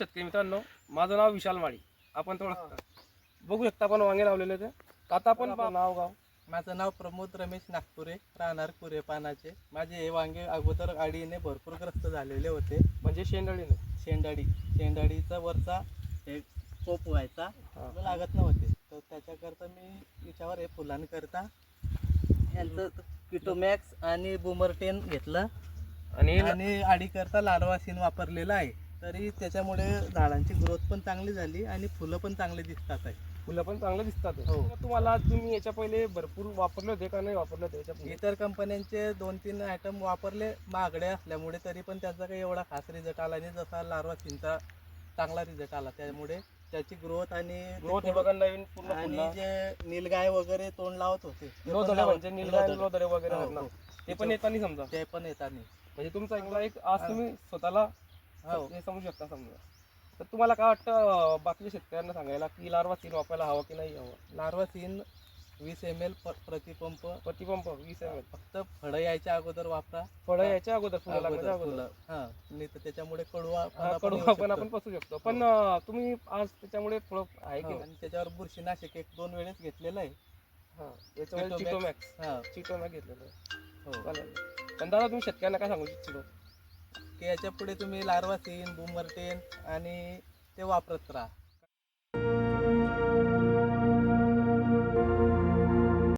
शेतकरी मित्रांनो, माझं नाव विशाल माळी. आपण थोडं बघू शकता, आपण वांगे लावलेले ते. आता आपण नाव गाव. माझं नाव प्रमोद रमेश नागपुरे, राहणार कुरेपानाचे. माझे हे वांगे अगोदर अळीने भरपूर ग्रस्त झालेले होते. म्हणजे शेंडळीने शेंडाळीचा वरचा हे पोप व्हायचा, मला लागत नव्हते. तर त्याच्याकरता मी याच्यावर हे फुलांकरता यांचं किटोमॅक्स आणि बुमरटेन घेतलं आणि अळीकरता लार्वासीन वापरलेला आहे. तरी त्याच्यामुळे झाडांची ग्रोथ पण चांगली झाली आणि फुलं पण चांगली दिसतात आहे. फुलं पण चांगलं दिसतात. हो. तुम्ही याच्या पहिले भरपूर वापरले होते का नाही वापरले होते याच्या पहिले? इतर कंपन्यांचे 2-3 आयटम वापरले, महागडे असल्यामुळे, तरी पण त्याचा काही एवढा खास रिझल्ट आला नाही. जसा लार्वासीनचा चांगला रिझल्ट आला, त्यामुळे त्याची ग्रोथ आणि नवीन पूर्ण आणि जे नीलगाय वगैरे तोंड लावत होते, म्हणजे नीलगाय लोदरे वगैरे आहेत ना, ते पण येताना समजा. ते पण येतात. म्हणजे तुमचा एक आज तुम्ही स्वतःला हो. हे समजू शकता समजा. तर तुम्हाला काय वाटतं बाकीच्या शेतकऱ्यांना सांगायला की लार्वासीन वापरायला हवं की नाही हवं? लार्वासीन 20 ml प्रतिपंप 20 ml फक्त फळं यायच्या अगोदर वापरा. फळं यायच्या अगोदर, फुलं लागण्याच्या अगोदर. नाही तर त्याच्यामुळे कडूवा पण आपण पसू शकतो. पण तुम्ही आज त्याच्यामुळे फळं आहे की आणि त्याच्यावर बुरशीनाशक 1-2 वेळेस घेतलेलं आहे. याच्यावर चिटोमॅक्स घेतलेलं आहे. हो. चालेल. पण दादा, तुम्ही शेतकऱ्यांना काय सांगू इच्छितो की याच्या पुढे तुम्ही लार्वासीन, बुमरटेन आणि ते वापरत राहा.